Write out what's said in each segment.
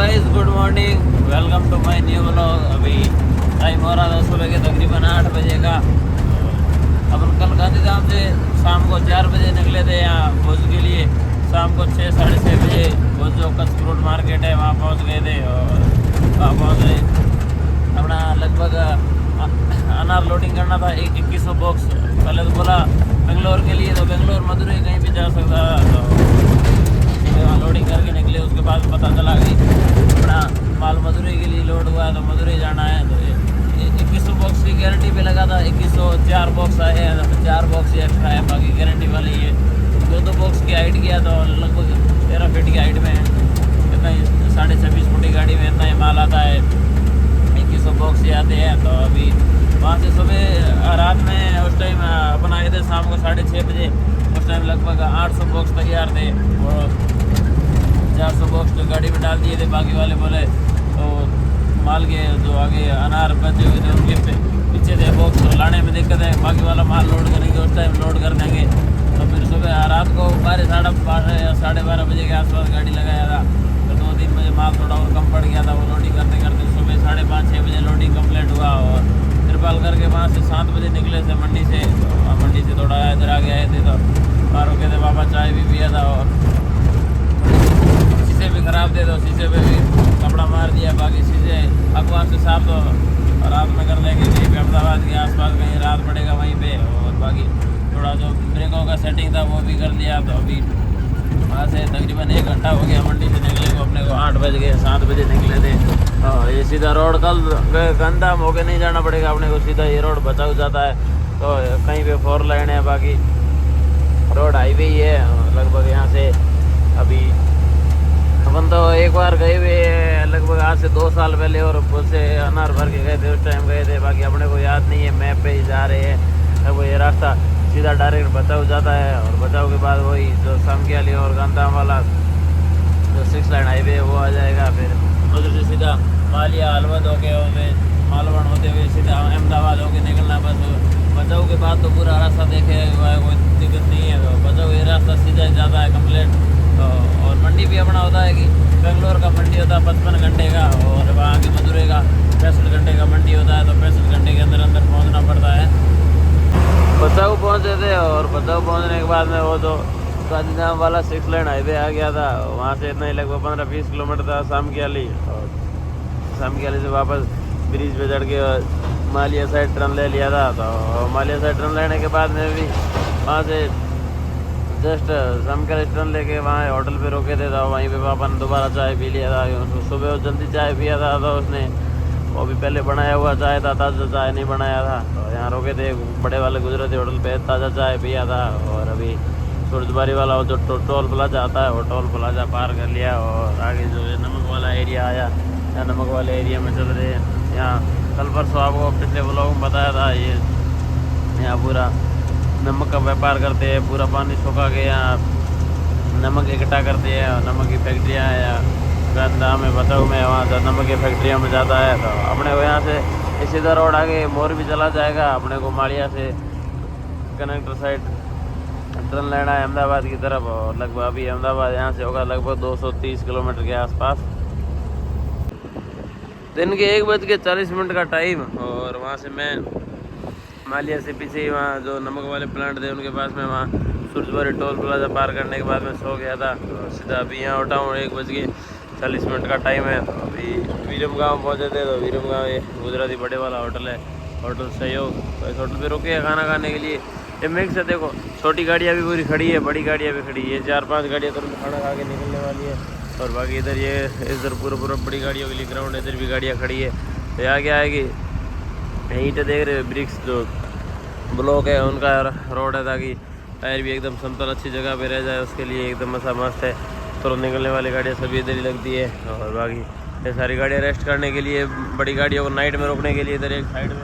Guys, good morning, welcome to my new vlog. अभी time हो रहा था सुबह के तकरीबन 8 बजे का। अपन कल गांधीधाम से शाम को 4 बजे निकले थे यहाँ भुज के लिए। शाम को 6 साढ़े 6 बजे भुज जो कच्छ फ्रूट मार्केट है वहाँ पहुँच गए थे। और वहाँ पहुँच गए अपना लगभग अनार लोडिंग करना था 2100 बॉक्स। पहले तो बोला बेंगलोर के लिए, तो बेंगलोर मदुरई कहीं भी जा सकता था। तो वहाँ लोडिंग करके निकले। उसके बाद पता चला कि अपना माल मदुरई के लिए लोड हुआ है, तो मदुरई जाना है। तो 2100 बॉक्स की गारंटी पे लगा था। 2104 बॉक्स आए हैं, तो 4 बॉक्स ही एक्स्ट्रा है, बाकी गारंटी वाली है। 2 बॉक्स की हाइट किया तो लगभग 13 फीट की हाइट में इतना ही 26.5 फुट की गाड़ी में इतना ही माल आता है। 2100 बॉक्स ही आते हैं। तो अभी वहाँ से सुबह रात में उस टाइम अपन आए थे शाम को 6:30 बजे। उस टाइम लगभग 800 बॉक्स तैयार थे और 400 बॉक्स तो गाड़ी में डाल दिए थे। बाकी वाले बोले तो माल के जो आगे अनार बचे हुए थे उनके पीछे थे बॉक्स, तो लाने में दिक्कत है। बाकी वाला माल लोड करेंगे, उस टाइम लोड कर देंगे। तो फिर सुबह रात को 12 या 12:30 बजे के आसपास गाड़ी लगाया था। तो 2-3 बजे माल थोड़ा और कम पड़ गया था। वो लोडिंग करते करते सुबह 5:30-6 बजे लोडिंग कंप्लीट हुआ। और तिरपाल करके वहाँ से 7 बजे निकले थे मंडी से। तो मंडी से थोड़ा इधर आगे आए थे तो वहाँ रुके थे, पापा चाय भी पिया था। और शीशे भी ख़राब थे तो शीशे पे भी कपड़ा मार दिया। बाकी शीशे अखबार से साफ तो रात में कर देंगे, कहीं पे अहमदाबाद के आसपास कहीं रात पड़ेगा वहीं पे। और बाकी थोड़ा जो ब्रेकों का सेटिंग था वो भी कर लिया। तो अभी वहाँ से तकरीबन 1 घंटा हो गया मंडी से निकले को। अपने को 8 बज गए, 7 बजे निकले थे। ये सीधा रोड कल गंदा होके नहीं जाना पड़ेगा अपने को, सीधा ये रोड बचाव जाता है। तो कहीं पे 4 लाइन है, बाकी रोड हाईवे ही है लगभग। यहाँ से अभी अपन तो एक बार गए हुए लगभग आज से 2 साल पहले, और उससे अनार भर के गए थे, उस टाइम गए थे। बाकी अपने को याद नहीं है, मैप पे ही जा रहे हैं। अब वो ये रास्ता सीधा डायरेक्ट बचाव जाता है, और बचाव के बाद वही जो सामकियाली और गांधीधाम वाला जो 6 लाइन हाईवे है वो आ जाएगा। फिर उधर से सीधा मालिया अलवद होके हमें मालवण होते हुए सीधा अहमदाबाद होके निकलना। बस बचाव के बाद तो पूरा रास्ता देखे कोई दिक्कत नहीं है। तो बचाव ये रास्ता सीधा ही जाता है कम्प्लीट। तो और मंडी भी अपना होता है कि बेंगलोर का मंडी होता है 55 घंटे का, और वहाँ के मदुरई का 65 घंटे का मंडी होता है। तो 65 घंटे के अंदर अंदर पहुँचना पड़ता है। बचाव पहुँचे थे, और बचाव पहुँचने के बाद में वो जो गांधीधाम वाला 6 लाइन हाईवे आ गया था। वहाँ से इतना ही लगभग 15-20 किलोमीटर था सामकियाली। और सामकियाली से वापस ब्रिज पे चढ़ के मालिया साइड टर्न ले लिया था। तो मालिया साइड टर्न लेने के बाद में भी वहाँ से जस्ट सामकियाली टर्न लेके वहाँ होटल पे रोके थे। तो वहीं पे पापा ने दोबारा चाय पी लिया था। सुबह जल्दी चाय पिया था तो उसने वो भी पहले बनाया हुआ चाय था, ताज़ा चाय नहीं बनाया था। तो यहाँ रोके थे, बड़े वाले गुजरे थे होटल पे, ताज़ा चाय पिया था। और अभी सूरजबारी वाला वो जो टोल प्लाजा आता है वो टोल प्लाजा पार कर लिया। और आगे जो है नमक वाला एरिया आया, यहाँ नमक वाले एरिया में चल रहे हैं। यहाँ कल परसों आपको पिछले व्लॉग में बताया था, ये यहाँ पूरा नमक का व्यापार करते हैं। पूरा पानी सुखा के यहाँ नमक इकट्ठा करते हैं। नमक की फैक्ट्रियाँ हैं गांधीधाम में, बचाव में, वहाँ से नमक की फैक्ट्रियों में जाता है। तो अपने को यहाँ से सीधा रोड आगे मोर भी चला जाएगा। अपने को मालिया से कनेक्टर साइड ट्रेन लेना है अहमदाबाद की तरफ। और लगभग अभी अहमदाबाद यहाँ से होगा लगभग 230 किलोमीटर के आसपास। दिन के 1:40 का टाइम। और वहाँ से मैं मालिया से पीछे ही वहाँ जो नमक वाले प्लांट थे उनके पास में वहाँ सूरजबारी टोल प्लाजा पार करने के बाद मैं सो गया था। तो सीधा अभी यहाँ उठा हूँ, 1:40 का टाइम है। तो अभी वीरम गाँव पहुँचे थे। तो वीरम गाँव ये गुजराती बड़े वाला होटल है, होटल सहयोग। तो इस होटल पे रुके हैं खाना खाने के लिए। ये मिक्स है, देखो छोटी गाड़ियाँ भी पूरी खड़ी है, बड़ी गाड़ियाँ भी खड़ी है। 4-5 गाड़ियाँ तुरंत खाना खा के निकलने वाली है। और बाकी इधर ये इधर पूरा बड़ी गाड़ियों के लिए ग्राउंड है, इधर भी गाड़ियाँ खड़ी है। तो यहाँ क्या है कि ईंटें देख रहे हो, ब्रिक्स जो ब्लॉक है उनका रोड है, ताकि टायर भी एकदम समतल अच्छी जगह पे रह जाए, उसके लिए एकदम मस्त है। तुरंत निकलने वाली गाड़ियाँ सभी इधर ही लगती है। और बाकी ये सारी गाड़ियाँ रेस्ट करने के लिए, बड़ी गाड़ियों को नाइट में रोकने के लिए इधर एक साइड में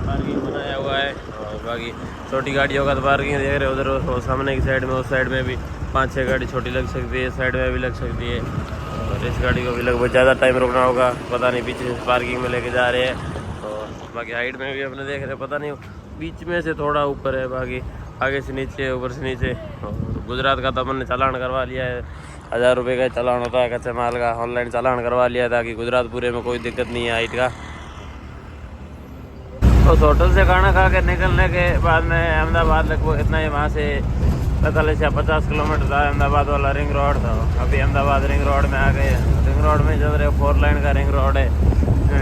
पार्किंग बनाया हुआ है। और बाकी छोटी गाड़ियों का तो पार्किंग देख रहे हो उधर सामने की साइड में, उस साइड में भी 5-6 गाड़ी छोटी लग सकती है, साइड में भी लग सकती है। और इस गाड़ी को भी लगभग ज़्यादा टाइम रुकना होगा, पता नहीं पीछे से पार्किंग में लेके जा रहे हैं। और बाकी हाइट में भी अपने देख रहे हैं, पता नहीं बीच में से थोड़ा ऊपर है, बाकी आगे से नीचे ऊपर से नीचे। और गुजरात का तो अपन ने चालान करवा लिया है 1000 रुपये का चालान होता है कच्चे माल का। ऑनलाइन चालान करवा लिया ताकि गुजरात पूरे में कोई दिक्कत नहीं है हाइट का। उस होटल से खाना खा के निकलने के बाद में अहमदाबाद लगभग इतना ही, वहाँ से 45 या 50 किलोमीटर था अहमदाबाद वाला रिंग रोड था। अभी अहमदाबाद रिंग रोड में आ गए। रिंग रोड में चल रहे 4 लाइन का रिंग रोड है।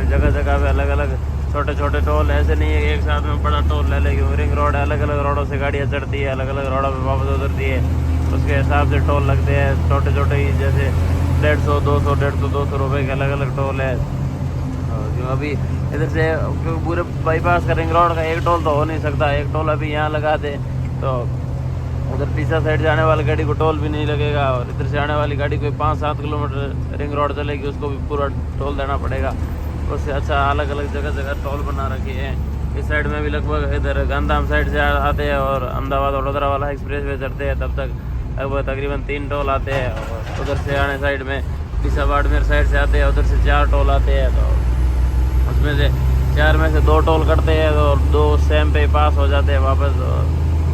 जगह जगह पे अलग अलग छोटे छोटे टोल, ऐसे नहीं है कि एक साथ में बड़ा टोल ले ले, क्योंकि रिंग रोड है, अलग अलग रोडों से गाड़ियाँ चढ़ती है, अलग अलग रोडों पर वापस उतरती है, उसके हिसाब से टोल लगते हैं। छोटे छोटे ही जैसे 150, 200, 150, 200 रुपये के अलग अलग टोल है। क्यों अभी इधर से पूरे बाईपास का रिंग रोड का एक टोल तो हो नहीं सकता। एक टोल अभी यहाँ लगा दे तो उधर पीछा साइड जाने वाली गाड़ी को टोल भी नहीं लगेगा, और इधर से आने वाली गाड़ी कोई 5-7 किलोमीटर रिंग रोड चलेगी उसको भी पूरा टोल देना पड़ेगा। उससे अच्छा अलग अलग जगह जगह टोल बना रखे हैं। इस साइड में भी लगभग इधर गांधीधाम साइड से आते हैं और अहमदाबाद वडोदरा वाला एक्सप्रेस वे चढ़ते हैं, तब तक लगभग तकरीबन 3 टोल आते हैं। और उधर से आने साइड में पीछा बाड़मेर साइड से आते हैं, उधर से 4 टोल आते हैं। तो उसमें से 4 में से 2 टोल कटते हैं तो 2 सेम पे पास हो जाते हैं वापस।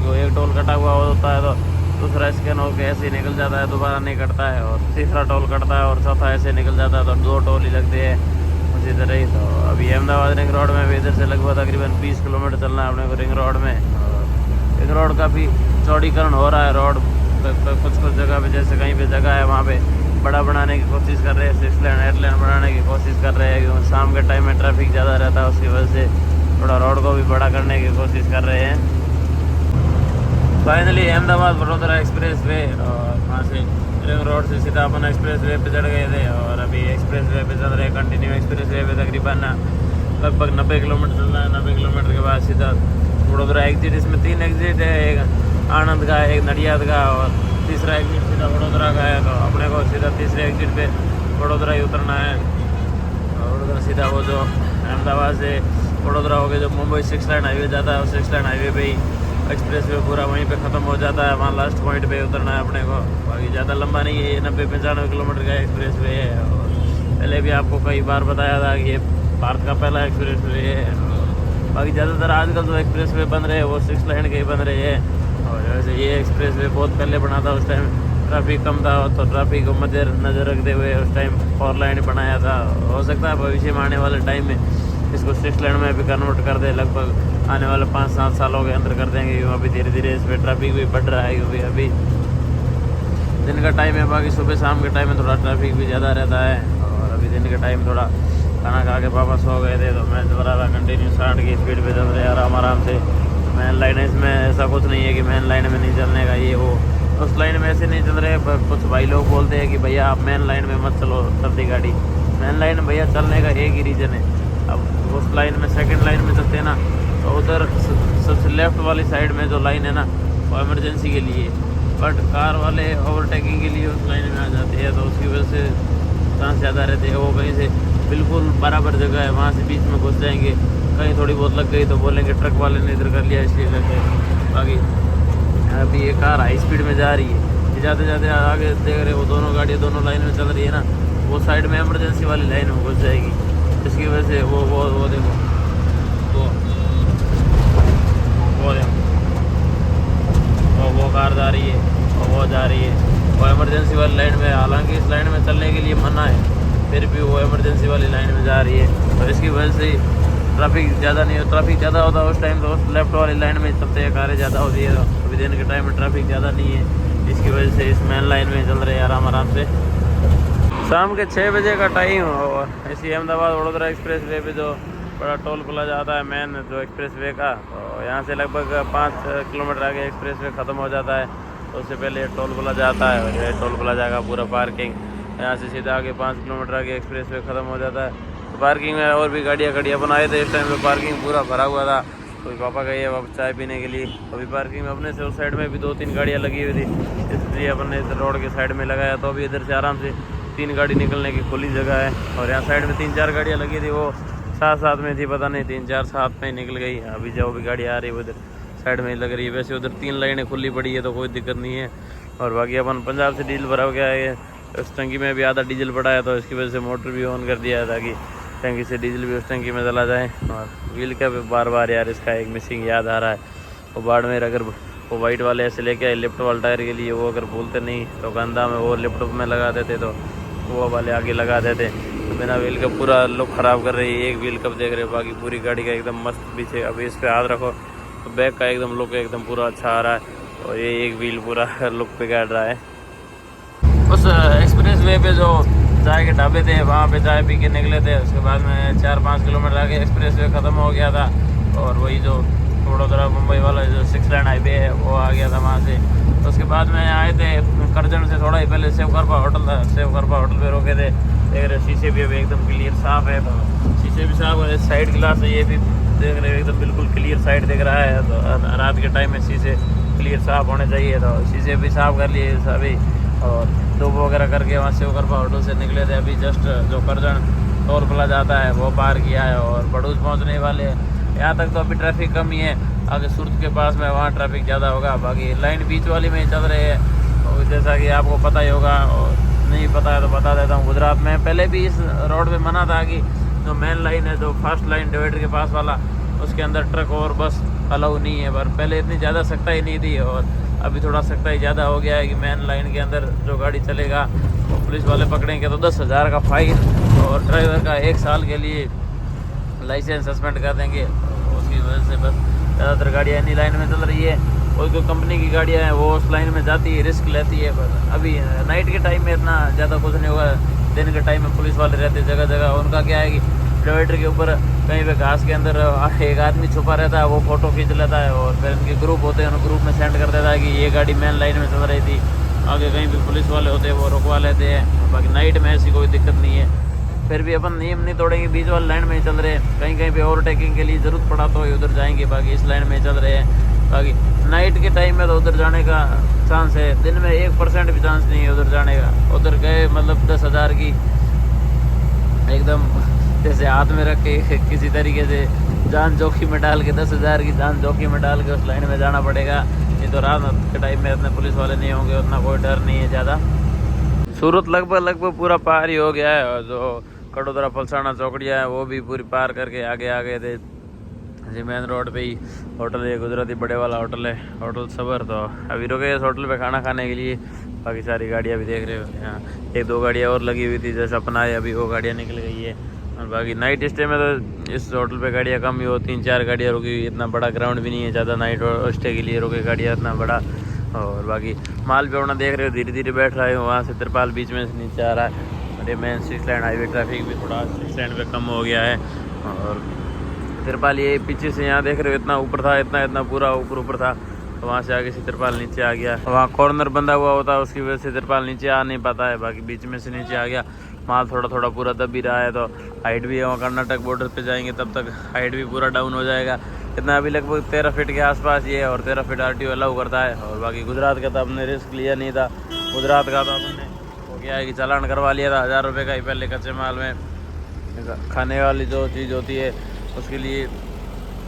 जो एक टोल कटा हुआ होता है तो दूसरा स्कैन होकर ऐसे ही निकल जाता है, दोबारा नहीं कटता है, और तीसरा टोल कटता है और चौथा ऐसे निकल जाता है, तो 2 टोल ही लगते हैं उसी तरह ही। तो अभी अहमदाबाद रिंग रोड में भी इधर से लगभग तकरीबन 20 किलोमीटर चलना है अपने को रिंग रोड में। रिंग रोड का भी चौड़ीकरण हो रहा है। रोड कुछ जगह पे जैसे कहीं पे जगह है वहाँ पे बड़ा बनाने की कोशिश कर रहे हैं, 6 लेन 8 लेन बनाने की कोशिश कर रहे हैं, क्योंकि शाम के टाइम में ट्रैफिक ज़्यादा रहता है, उसकी वजह से थोड़ा रोड को भी बड़ा करने की कोशिश कर रहे हैं। Finally Ahmedabad Vadodara express way, और वहाँ से रिंग रोड से सीधा अपन एक्सप्रेस वे पे चढ़ गए थे, और अभी एक्सप्रेस वे पे चल रहे कंटिन्यू। एक्सप्रेस वे पे तकरीबन लगभग 90 किलोमीटर चलना है। 90 किलोमीटर के बाद सीधा वडोदरा एग्जिट। इसमें 3 एग्जिट है, एक आनंद का, एक नडियाद का, और तीसरा एग्जिट सीधा वडोदरा का है। तो अपने को सीधा तीसरे एग्जिट पे वडोदरा ही उतरना है। और वडोदरा सीधा वो जो अहमदाबाद से वडोदरा हो गया जो मुंबई 6 लाइन हाईवे जाता है, उस 6 लाइन हाईवे पे ही एक्सप्रेस वे पूरा वहीं पे ख़त्म हो जाता है। वहाँ लास्ट पॉइंट पे उतरना है अपने को। बाकी ज़्यादा लंबा नहीं है, 90-95 किलोमीटर का एक्सप्रेस वे है। और पहले भी आपको कई बार बताया था कि ये भारत का पहला एक्सप्रेस वे है। बाकी ज़्यादातर आजकल जो एक्सप्रेस वे बन रहे हैं वो 6 लाइन के ही बन रहे हैं। और वैसे ये एक्सप्रेस वे बहुत पहले बना था, उस टाइम ट्रैफिक कम था, तो ट्रैफिक को मद्देनजर रखते हुए उस टाइम 4 लाइन बनाया था। हो सकता है भविष्य में आने वाले टाइम में इसको 6 लाइन में भी कन्वर्ट कर दे, लगभग आने वाले 5-7 सालों के अंदर कर देंगे, क्योंकि अभी धीरे धीरे इस पर ट्रैफिक भी बढ़ रहा है। क्योंकि अभी दिन का टाइम है, बाकी सुबह शाम के टाइम में थोड़ा ट्रैफिक भी ज़्यादा रहता है। और अभी दिन के टाइम थोड़ा खाना खा के वापस हो गए थे, तो मैं दोबारा कंटिन्यू 60 की स्पीड पे चल रहे आराम से। मेन लाइन इसमें ऐसा कुछ नहीं है कि मेन लाइन में नहीं चलने का ये वो, उस लाइन में ऐसे नहीं चल रहे। कुछ भाई लोग बोलते हैं कि भैया आप मेन लाइन में मत चलो चलती गाड़ी। मेन लाइन भैया चलने का एक ही रीज़न है, अब उस लाइन में सेकंड लाइन में चलते हैं ना, तो उधर सबसे लेफ्ट वाली साइड में जो लाइन है ना वो इमरजेंसी के लिए, बट कार वाले ओवरटेकिंग के लिए उस लाइन में आ जाते हैं, तो उसकी वजह से चांस ज़्यादा रहते हैं। वो कहीं से बिल्कुल बराबर जगह है, वहाँ से बीच में घुस जाएंगे, कहीं थोड़ी बहुत लग गई तो बोलेंगे ट्रक वाले ने इधर कर लिया इसलिए लग गए। बाकी अभी ये कार हाई स्पीड में जा रही है, जाते जाते आगे देख रहे वो दोनों गाड़ियाँ दोनों लाइन में चल रही है ना, वो साइड में इमरजेंसी वाली लाइन में घुस जाएगी। इसकी वजह से वो देखो वो कार जा रही है और वो जा रही है, वो इमरजेंसी वाली लाइन में। हालांकि इस लाइन में चलने के लिए मना है, फिर भी वो इमरजेंसी वाली लाइन में जा रही है। तो इसकी वजह से ट्रैफिक ज़्यादा नहीं है। ट्रैफिक ज़्यादा होता है उस टाइम, तो उस लेफ्ट वाली लाइन में चलते हैं कारें ज़्यादा होती है। तो अभी दिन के टाइम में ट्रैफिक ज़्यादा नहीं है, इसकी वजह से इस मेन लाइन में चल रहे हैं आराम से। शाम के 6 बजे का टाइम, और इसी अहमदाबाद वडोदरा एक्सप्रेस वे पर जो बड़ा टोल प्लाजा आता है मेन जो एक्सप्रेस वे का, तो यहाँ से लगभग 5 किलोमीटर आगे एक्सप्रेस वे ख़त्म हो जाता है। तो उससे पहले टोल प्लाजा आता है, और ये टोल प्लाजा का पूरा पार्किंग यहाँ से सीधा आगे 5 किलोमीटर आगे एक्सप्रेस वे ख़त्म हो जाता है। तो पार्किंग में और भी गाड़ियाँ बनाए थे। इस टाइम पे पार्किंग पूरा भरा हुआ था, तो पापा गए अब चाय पीने के लिए। अभी पार्किंग में अपने से उस साइड में भी 2-3 गाड़ियाँ लगी हुई थी, इसलिए अपन ने इधर रोड के साइड में लगाया। तो अभी इधर से आराम से 3 गाड़ी निकलने की खुली जगह है, और यहाँ साइड में 3-4 गाड़ियाँ लगी थी, वो साथ में थी, पता नहीं 3-4 साथ में निकल गई। अभी जो भी गाड़ी आ रही है वो इधर साइड में ही लग रही है। वैसे उधर 3 लाइनें खुली पड़ी है, तो कोई दिक्कत नहीं है। और बाकी अपन पंजाब से डीजल भरा हो गया है, उस टंकी में भी आधा डीजल पड़ा है, तो इसकी वजह से मोटर भी ऑन कर दिया है ताकि टंकी से डीजल भी उस टंकी में चला जाए। और व्हील कैप बार यार इसका एक मिसिंग याद आ रहा है, वो बाड़मेर अगर वो वाइट वाले ऐसे लेके आए लिफ्ट वाले टायर के लिए। वो अगर बोलते नहीं तो गंदा में वो लिफ्ट में लगा देते, तो वो वाले आगे लगा देते। बिना व्हील का पूरा लुक ख़राब कर रही है। एक व्हील कब देख रहे हो, बाकी पूरी गाड़ी का एकदम मस्त पीछे। अभी इस पर हाथ रखो तो बैक का एकदम लुक एकदम पूरा अच्छा आ रहा है, और ये एक व्हील पूरा लुक बिगाड़ रहा है। उस एक्सप्रेस वे पे जो चाय के ढाबे थे वहाँ पे चाय पी के निकले थे। उसके बाद में 4-5 किलोमीटर आगे एक्सप्रेस वे ख़त्म हो गया था, और वही जो वडोदरा मुंबई वाला जो 6 लेन हाईवे है वो आ गया था वहाँ से। तो उसके बाद में आए थे करजन से थोड़ा ही पहले सेवकरपा होटल था, सेवकरपा होटल पे रुके थे। देख रहे शीशे भी अभी एकदम क्लियर साफ़ है, तो शीशे भी साफ है। साइड ग्लास है ये भी देख रहे हो एकदम बिल्कुल क्लियर साइड दिख रहा है। तो रात के टाइम में शीशे क्लियर साफ होने चाहिए, तो शीशे भी साफ कर लिए सभी, और धूप वगैरह करके वहाँ सेवकरपा होटल से निकले थे। अभी जस्ट जो करजन टोल प्लाजा जाता है वो पार किया है, और बड़ूज पहुँचने वाले हैं। यहाँ तक तो अभी ट्रैफिक कम ही है, आगे सूरत के पास में वहाँ ट्रैफिक ज़्यादा होगा। बाकी लाइन बीच वाली में चल रहे हैं, और जैसा कि आपको पता ही होगा, और नहीं पता है तो बता देता हूँ। गुजरात में पहले भी इस रोड पे मना था कि जो मेन लाइन है, जो फर्स्ट लाइन डिवाइडर के पास वाला, उसके अंदर ट्रक और बस अलाउ नहीं है। पर पहले इतनी ज़्यादा सख्ताई नहीं थी, और अभी थोड़ा सख्ताई ज़्यादा हो गया है कि मेन लाइन के अंदर जो गाड़ी चलेगा वो पुलिस वाले पकड़ेंगे तो 10,000 का फाइन, और ड्राइवर का 1 साल के लिए लाइसेंस सस्पेंड कर देंगे। उसकी वजह से बस ज़्यादातर गाड़ियाँ इन्हीं लाइन में चल रही है। कोई कोई कंपनी की गाड़ियाँ हैं वो उस लाइन में जाती है, रिस्क लेती है। पर अभी नाइट के टाइम में इतना ज़्यादा कुछ नहीं होगा। दिन के टाइम में पुलिस वाले रहते जगह जगह। उनका क्या है कि डिवाइडर के ऊपर कहीं पे घास के अंदर एक आदमी छुपा रहता है, वो फ़ोटो खींच लेता है, और फिर इनके ग्रुप होते हैं, उन ग्रुप में सेंड कर देता है कि ये गाड़ी मेन लाइन में चल रही थी। आगे कहीं भी पुलिस वाले होते हैं वो रुकवा लेते हैं। बाकी नाइट में ऐसी कोई दिक्कत नहीं है। फिर भी अपन नियम नहीं तोड़ेंगे, बीच वाली लाइन में ही चल रहे हैं। कहीं कहीं पे ओवरटेकिंग के लिए ज़रूरत पड़ा तो उधर जाएंगे, बाकी इस लाइन में ही चल रहे हैं। बाकी नाइट के टाइम में तो उधर जाने का चांस है, दिन में 1% भी चांस नहीं है उधर जाने का। उधर गए मतलब 10,000 की एकदम जैसे हाथ में रख के किसी तरीके से जान जोखिम में डाल के 10,000 की जान जोखिम में डाल के उस लाइन में जाना पड़ेगा। नहीं तो रात के टाइम में इतने पुलिस वाले नहीं होंगे, उतना कोई डर नहीं है ज़्यादा। सूरत लगभग पूरा पार ही हो गया है, और जो कटोदरा पलसाना चौकड़िया है वो भी पूरी पार करके आगे आ गए थे जी। मेन रोड पे ही होटल है, गुजराती बड़े वाला होटल है, होटल सबर। तो अभी रुके इस होटल पे खाना खाने के लिए। बाकी सारी गाड़ियाँ भी देख रहे हो, यहाँ 1-2 गाड़ियाँ और लगी हुई थी जैसे अपना है, अभी वो गाड़ियाँ निकल गई है। और बाकी नाइट स्टे में तो इस होटल पे गाड़ियाँ कम ही हो, 3-4 गाड़ियाँ रुकी हुई। इतना बड़ा ग्राउंड भी नहीं है ज़्यादा नाइट स्टे के लिए रुके गाड़ियाँ इतना बड़ा। और बाकी माल भी अपना देख रहे हो धीरे धीरे बैठ रहा है। वहाँ से तिरपाल बीच में से नीचे आ रहा है, और ये मेन 6 लेन हाईवे ट्रैफिक भी थोड़ा 6 लेन पे कम हो गया है। और तिरपाल ये पीछे से यहाँ देख रहे हो इतना ऊपर था, इतना पूरा ऊपर था, तो वहाँ से आगे से तिरपाल नीचे आ गया। वहाँ कॉर्नर बंधा हुआ होता है, उसकी वजह से तिरपाल नीचे आ नहीं पाता है। बाकी बीच में से नीचे आ गया। माल थोड़ा पूरा दब भी रहा है, तो हाइट भी वहाँ कर्नाटक बॉर्डर पे जाएंगे तब तक हाइट भी पूरा डाउन हो जाएगा। इतना अभी लगभग 13 फीट के आसपास ये है, और 13 फीट RTO अलाउ करता है। और बाकी गुजरात का तो हमने रिस्क लिया नहीं था। गुजरात का तो हमने वो क्या है कि चालान करवा लिया था 1000 रुपये का ही पहले कच्चे माल में। खाने वाली जो चीज़ होती है उसके लिए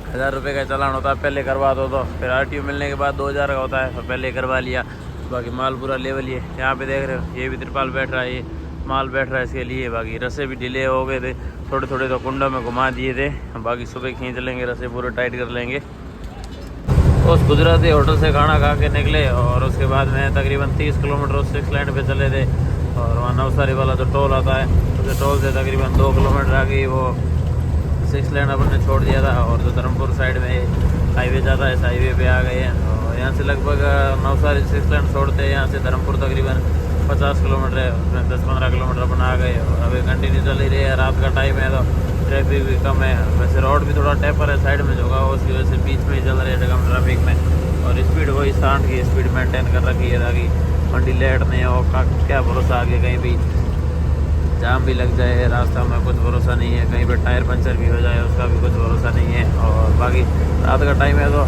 1000 रुपये का चालान होता है, पहले करवा दो तो फिर RTO मिलने के बाद 2000 का होता है, तो पहले करवा लिया। बाकी माल पूरा लेवल ही है। यहाँ पे देख रहे हो ये भी तिरपाल बैठ रहा है, ये माल बैठ रहा है इसके लिए। बाकी रस्से भी ढीले हो गए थे, थोड़े तो कुंडों में घुमा दिए थे। बाकी सुबह खींच लेंगे, रस्से पूरे टाइट कर लेंगे। उस गुजराती होटल से खाना खा के निकले, और उसके बाद में तकरीबन 30 किलोमीटर उस 6 लेन पे चले थे। और वहाँ नवसारी वाला जो टोल आता है, उस टोल से तकरीबन 2 किलोमीटर आगे वो 6 लेन अपन ने छोड़ दिया था। और जो धर्मपुर साइड में हाईवे जाता है, इस हाईवे पे आ गए हैं। और यहाँ से लगभग नवसारी 6 लेन छोड़ते हैं, यहाँ से धर्मपुर तकरीबन 50 किलोमीटर है, उसमें 10-15 किलोमीटर अपन आ गए। और अभी कंटिन्यू चल ही रही है, रात का टाइम है तो ट्रैफिक भी कम है। वैसे रोड भी थोड़ा टेपर है, साइड में झुका हुआ, उसकी वजह से बीच में ही चल रहे हैं कम ट्रैफिक में। और स्पीड वही 60 की स्पीड मेंटेन कर रखी है ताकि मंडी लेट नहीं हो। क्या भरोसा आगे कहीं भी जाम भी लग जाए रास्ता में, कुछ भरोसा नहीं है। कहीं पर टायर पंचर भी हो जाए उसका भी कुछ भरोसा नहीं है। और बाकी रात का टाइम है तो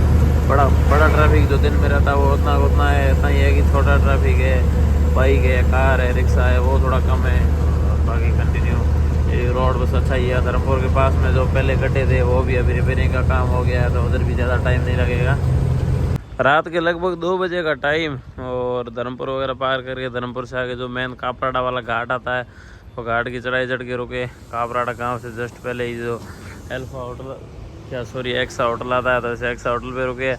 बड़ा ट्रैफिक जो दिन में रहता है वो उतना है, इतना ही है कि छोटा ट्रैफिक है, बाइक है, कार है, रिक्शा है, वो थोड़ा कम है। और बाकी कंटिन्यू ये रोड बस अच्छा ही है। धर्मपुर के पास में जो पहले गड्ढे थे वो भी अभी रिपेयरिंग का काम हो गया है, तो उधर भी ज़्यादा टाइम नहीं लगेगा। रात के लगभग 2 बजे का टाइम, और धर्मपुर वगैरह पार करके धर्मपुर से आगे जो मेन कापराडा वाला घाट आता है, वो घाट की चढ़ाई चढ़ के रुके। कापराडा गाँव से जस्ट पहले ही जो एक्सा होटल आता है, तो इसे एक्सा होटल पे रुके।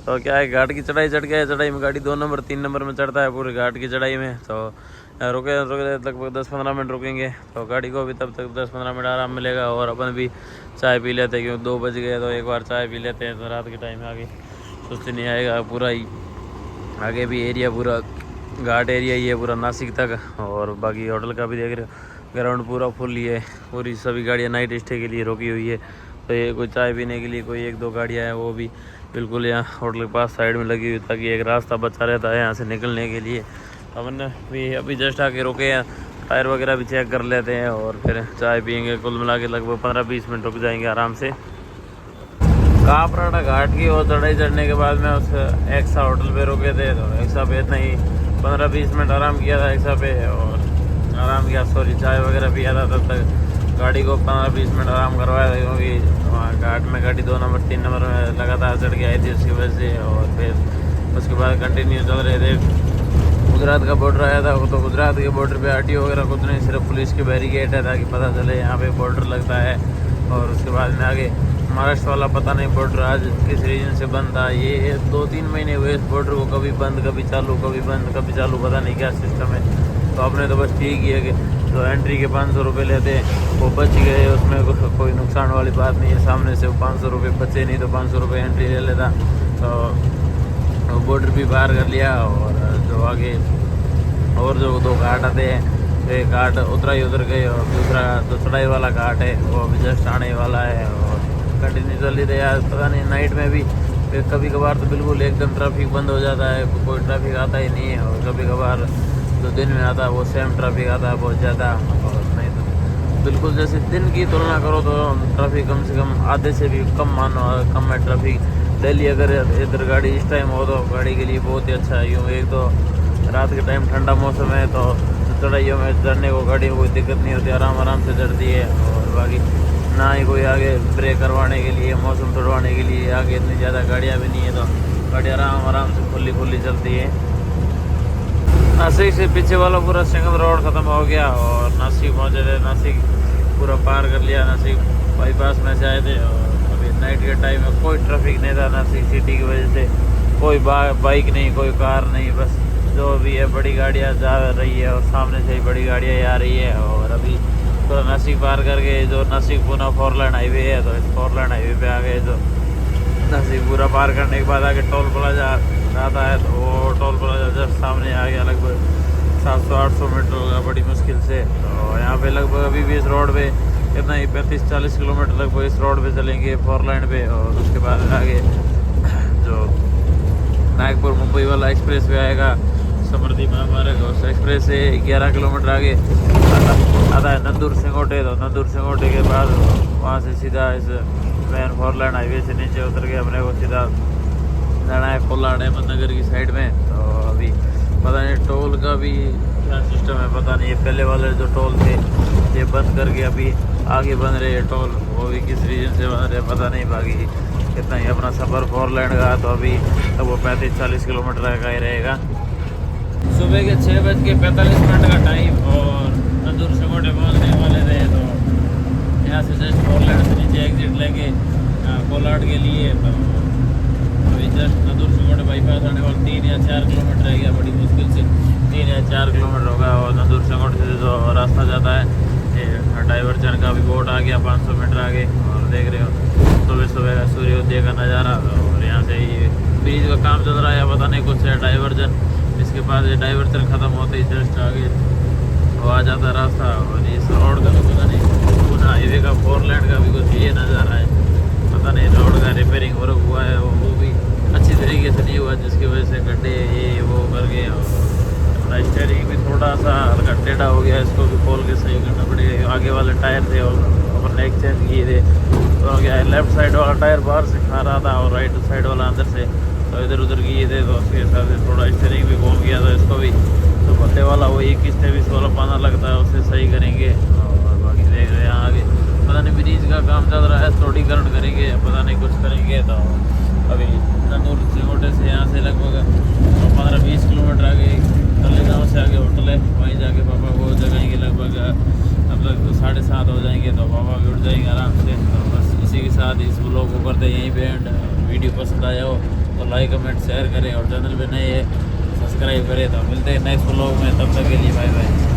तो क्या है घाट की चढ़ाई चढ़ गया है, चढ़ाई में गाड़ी 2 नंबर 3 नंबर में चढ़ता है पूरे घाट की चढ़ाई में। तो रुके लगभग 10-15 मिनट रुकेंगे, तो गाड़ी को भी तब तक 10-15 मिनट आराम मिलेगा। और अपन भी चाय पी लेते हैं, क्योंकि 2 बज गए तो एक बार चाय पी लेते हैं, तो रात के टाइम आगे सुस्ती नहीं आएगा। पूरा ही आगे भी एरिया पूरा घाट एरिया ही है पूरा नासिक तक। और बाकी होटल का भी देख रहे हो ग्राउंड पूरा फुल ही है, पूरी सभी गाड़ियाँ नाइट स्टे के लिए रोकी हुई है। तो ये कोई चाय पीने के लिए कोई 1-2 गाड़ियाँ हैं, वो भी बिल्कुल यहाँ होटल के पास साइड में लगी हुई, ताकि एक रास्ता बचा रहता है यहाँ से निकलने के लिए। अपन भी अभी जस्ट आके रुके हैं, टायर वगैरह भी चेक कर लेते हैं और फिर चाय पियेंगे। कुल मिला के लगभग 15-20 मिनट रुक जाएंगे आराम से। कापराड़ा घाट की और चढ़ाई चढ़ने के बाद में उस एक्सा होटल पे रुके थे, तो एक्सा पे इतना ही 15-20 मिनट आराम किया था एक्सा पे, और आराम किया चाय वगैरह पिया था। तब तक गाड़ी को 15-20 मिनट आराम करवाया था, क्योंकि वहाँ घाट में गाड़ी 2 नंबर 3 नंबर में लगातार चढ़ के आई थी उसकी वजह से। और फिर उसके बाद कंटिन्यू चल रहे थे। गुजरात का बॉर्डर आया था, तो गुजरात के बॉर्डर पे आरटीओ वगैरह कुछ नहीं, सिर्फ पुलिस की बैरिकेड है ताकि पता चले यहाँ पे बॉर्डर लगता है। और उसके बाद में आगे महाराष्ट्र वाला पता नहीं बॉर्डर आज किस रीजन से बंद था। ये 2-3 महीने हुए इस बॉर्डर को, कभी बंद कभी चालू, कभी बंद कभी चालू, पता नहीं क्या सिस्टम है। तो आपने तो बस ठीक ही है कि जो एंट्री के 500 रुपये लेते हैं वो बच गए, उसमें कोई नुकसान वाली बात नहीं है। सामने से 500 रुपये बचे नहीं, तो 500 रुपये एंट्री ले लेता। तो बॉर्डर भी पार कर लिया। और जो आगे और जो 2 घाट आते हैं, तो एक घाट उतरा ही उतर गए, और दूसरा जो चढ़ाई वाला घाट है वो अभी जस्ट आने वाला है। और कंटिन्यू चल रही यार, पता नहीं नाइट में भी कभी कभार तो बिल्कुल एकदम ट्रैफिक बंद हो जाता है, कोई ट्रैफिक आता ही नहीं है। और कभी कभार जो दिन में आता है वो सेम ट्रैफिक आता है बहुत ज़्यादा। और नहीं तो बिल्कुल जैसे दिन की तुलना करो तो ट्रैफिक कम से कम आधे से भी कम मानो, कम है ट्रैफिक दिल्ली। अगर इधर गाड़ी इस टाइम हो तो गाड़ी के लिए बहुत ही अच्छा है। यूँ एक तो रात के टाइम ठंडा मौसम है, तो चढ़ाइयों में चढ़ने को गाड़ी में कोई दिक्कत नहीं होती, आराम से चढ़ती है। और बाकी ना ही कोई आगे ब्रेक करवाने के लिए, मौसम तोड़वाने के लिए आगे इतनी ज़्यादा गाड़ियाँ भी नहीं है, तो गाड़ी आराम से खुली चलती है। नासिक से पीछे वाला पूरा सिंगल रोड ख़त्म हो गया और नासिक पहुँचे थे। नासिक पूरा पार कर लिया, नासिक बाईपास में से आए थे। और अभी नाइट के टाइम में कोई ट्रैफिक नहीं था नासिक सिटी की वजह से, कोई बाइक नहीं, कोई कार नहीं, बस जो भी है बड़ी गाड़ियाँ जा रही है और सामने से ही बड़ी गाड़ियाँ आ रही है। और अभी पूरा नासिक पार करके जो नासिक पुणे 4 लाइन हाईवे है, तो इस 4 लाइन हाईवे पे आ गए। जो नासिक पूरा पार करने के बाद आगे टोल प्लाजा आता है, तो वो टोल प्लाजा जस्ट सामने आ गया। लगभग 700-800 मीटर होगा बड़ी मुश्किल से। तो यहाँ पे लगभग अभी भी इस रोड पे कितना ही 35-40 किलोमीटर लगभग इस रोड पे चलेंगे 4 लाइन पे। और उसके बाद आगे जो नागपुर मुंबई वाला एक्सप्रेस वे आएगा, समृद्धि महामार्ग, उस एक्सप्रेस से 11 किलोमीटर आगे आता है नंदूर सिंगोटे। तो नंदूर सिंगोटे के बाद वहाँ से सीधा इस मेन 4 लाइन हाईवे से नीचे उतर के अपने को सीधा जाना है कोलाड अहमदनगर की साइड में। तो अभी पता नहीं टोल का भी क्या सिस्टम है, पता नहीं। पहले वाले जो टोल थे ये बंद करके अभी आगे बन रहे हैं टोल, वो भी किस रीजन से बन रहे पता नहीं। बाकी कितना ही अपना सफ़र 4 लाइन का, तो अभी तब वो 35-40 किलोमीटर का ही रहेगा। सुबह के 6:45 का टाइम और नंदूर सिंगोटे पहुँचने वाले थे। तो यहाँ से जस्ट 4 लाइन से नीचे एग्जिट लेंगे कोलाड के लिए। तो अभी जस्ट नंदूर सिंगोटे बाईपास आने वाले 3 या 4 किलोमीटर रह गया, बड़ी मुश्किल से 3 या 4 किलोमीटर होगा। और नंदूर सिंगोटे से जो रास्ता जाता है ये डाइवर्जन का भी बोर्ड आ गया 500 मीटर आगे। और देख रहे हो सुबह का सूर्योदय का नज़ारा। और यहाँ से ये ब्रिज का काम चल रहा है, पता नहीं कुछ है डाइवर्जन। इसके बाद ये डाइवर्जन ख़त्म होते ही जस्ट आगे वो आ जाता रास्ता। और इस रोड का तो पता नहीं, पुणे हाईवे का 4 लाइन का भी कुछ ये नज़ारा है, पता नहीं। रोड का रिपेयरिंग वर्क हुआ है, वो भी अच्छी तरीके से नहीं हुआ, जिसकी वजह से गड्ढे ये वो कर गए। और स्टेयरिंग भी थोड़ा सा हल्का टेढ़ा हो गया, इसको भी खोल के सही करना पड़ेगा। आगे वाले टायर थे और अपन एक्सचेंज किए थे, तो क्या लेफ्ट साइड वाला टायर बाहर से खा रहा था और राइट साइड वाला अंदर से, तो इधर उधर किए थे। तो उसके हिसाब से थोड़ा स्टेयरिंग भी घूम गया था इसको भी। तो बल्ले वाला वो 21-23 वाला पाना लगता है, उससे सही करेंगे। और बाकी देख रहे हैं आगे पता नहीं ब्रिज का काम चल रहा है, चौड़ीकरण करेंगे, पता नहीं कुछ करेंगे। तो अभी नंदूर सिंगोटे से यहाँ से लगभग 15-20 किलोमीटर आगे तले गाँव से आगे होटल है, वहीं जाके पापा को जगाएंगे। लगभग अब तक 7:30 हो जाएंगे, तो पापा भी उठ जाएंगे आराम से। तो बस इसी के साथ इस ब्लॉग को करते हैं यहीं पे एंड। वीडियो पसंद आया हो तो लाइक कमेंट शेयर करें और चैनल पे नए सब्सक्राइब करें। तो मिलते हैं नेक्स्ट व्लॉग में, तब तक के लिए बाय बाय।